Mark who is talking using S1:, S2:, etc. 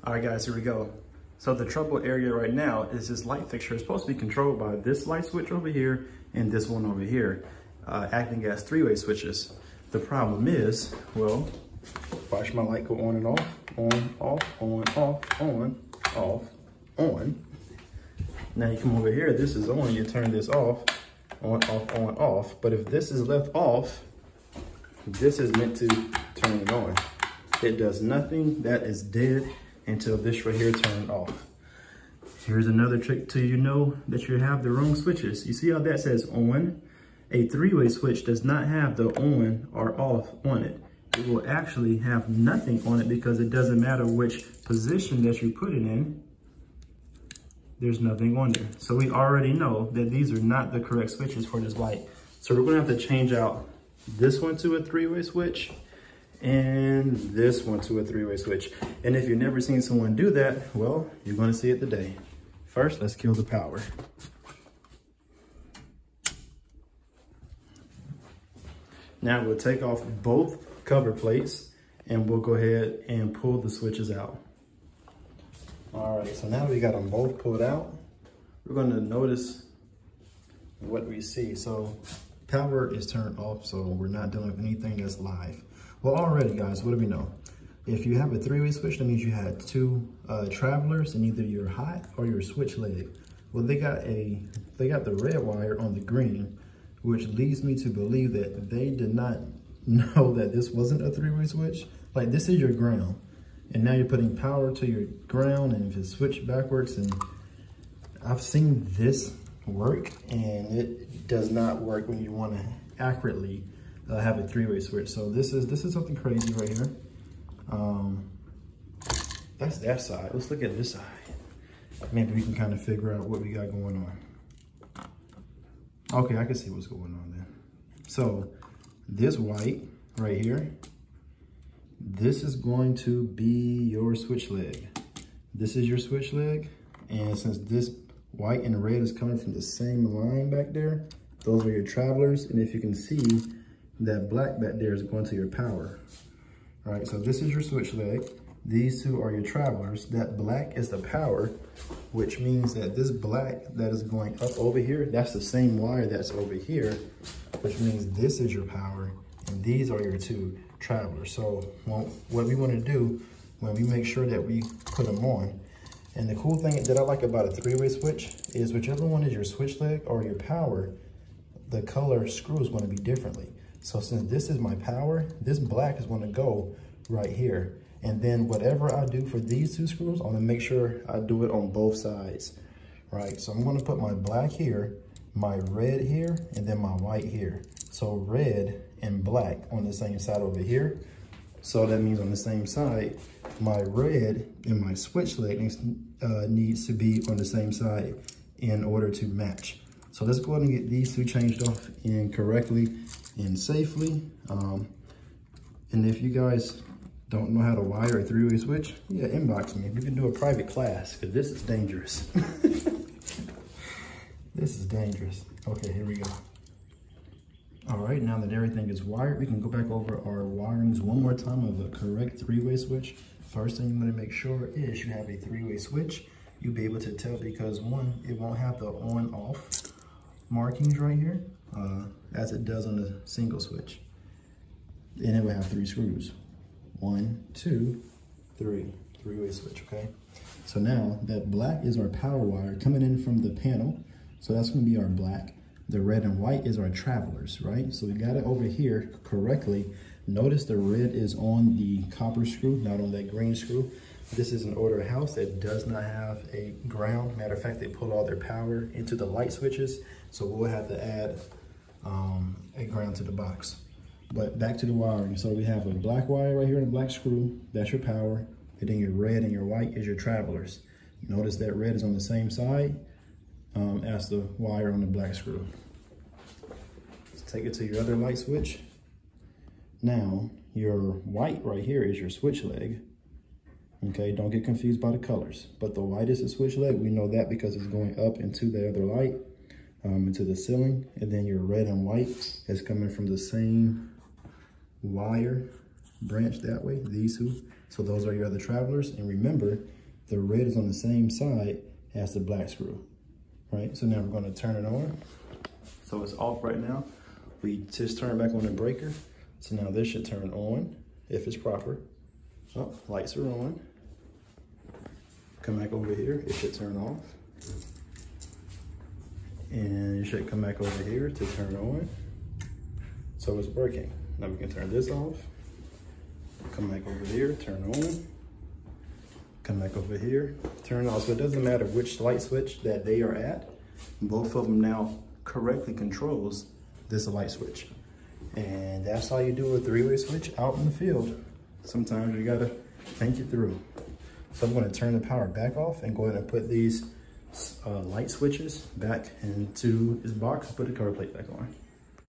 S1: All right, guys, here we go. So the trouble area right now is this light fixture is supposed to be controlled by this light switch over here and this one over here, acting as three-way switches. The problem is, well, watch my light go on and off, on, off, on, off, on, off, on. Now you come over here, this is on, you turn this off, on, off, on, off. But if this is left off, this is meant to turn it on. It does nothing, that is dead until this right here turned off. Here's another trick to know that you have the wrong switches. You see how that says on? A three-way switch does not have the on or off on it. It will actually have nothing on it because it doesn't matter which position that you put it in. There's nothing on there. So we already know that these are not the correct switches for this light. So we're gonna have to change out this one to a three-way switch and this one to a three-way switch. And if you've never seen someone do that, well, you're gonna see it today. First, let's kill the power. Now we'll take off both cover plates and we'll go ahead and pull the switches out. All right, so now we got them both pulled out. We're gonna notice what we see. So power is turned off, so we're not dealing with anything that's live. Well, already guys, what do we know? If you have a three-way switch, that means you had two travelers in either your hot or your switch leg. Well, they got the red wire on the green, which leads me to believe that they did not know that this wasn't a three-way switch. Like, this is your ground, and now you're putting power to your ground, and if it's switched backwards, and I've seen this work, and it does not work when you want to accurately have a three-way switch. So this is something crazy right here. That's that side. Let's look at this side. Maybe we can kind of figure out what we got going on. Okay, I can see what's going on there. So this white right here, this is going to be your switch leg. This is your switch leg. And since this white and red is coming from the same line back there, those are your travelers. And if you can see, that black back there is going to your power. All right, so this is your switch leg. These two are your travelers. That black is the power, which means that this black that is going up over here, that's the same wire that's over here, which means this is your power, and these are your two travelers. So what we want to do when we make sure that we put them on, and the cool thing that I like about a three-way switch is whichever one is your switch leg or your power, the color screw is going to be differently. So since this is my power, this black is going to go right here. And then whatever I do for these two screws, I'm going to make sure I do it on both sides. Right, so I'm going to put my black here, my red here, and then my white here. So red and black on the same side over here. So that means on the same side, my red and my switch leg needs to be on the same side in order to match. So let's go ahead and get these two changed off in correctly and safely. And if you guys don't know how to wire a three-way switch, yeah, inbox me. We can do a private class, because this is dangerous. This is dangerous. Okay, here we go. All right, now that everything is wired, we can go back over our wirings one more time of a correct three-way switch. First thing you want to make sure is you have a three-way switch. You'll be able to tell because one, it won't have the on-off markings right here, as it does on the single switch. And it will have three screws. 1, 2, 3, three-way switch, okay? So now that black is our power wire coming in from the panel. So that's gonna be our black. The red and white is our travelers, right? So we got it over here correctly. Notice the red is on the copper screw, not on that green screw. This is an older house that does not have a ground. Matter of fact, they pull all their power into the light switches. So we'll have to add a ground to the box. But back to the wiring. So we have a black wire right here and a black screw. That's your power. And then your red and your white is your travelers. Notice that red is on the same side as the wire on the black screw. Let's take it to your other light switch. Now, your white right here is your switch leg. Okay, don't get confused by the colors. But the white is the switch leg. We know that because it's going up into the other light, into the ceiling. And then your red and white is coming from the same wire branch that way, these two. So those are your other travelers. And remember, the red is on the same side as the black screw, right? So now we're gonna turn it on. So it's off right now. We just turn back on the breaker. So now this should turn on if it's proper. Oh, lights are on. Come back over here, it should turn off. And you should come back over here to turn on. So it's working. Now we can turn this off. Come back over here, turn on. Come back over here, turn off. So it doesn't matter which light switch that they are at. Both of them now correctly controls this light switch. And that's how you do a three-way switch out in the field. Sometimes you gotta think it through. So I'm gonna turn the power back off and go ahead and put these light switches back into this box and put the cover plate back on.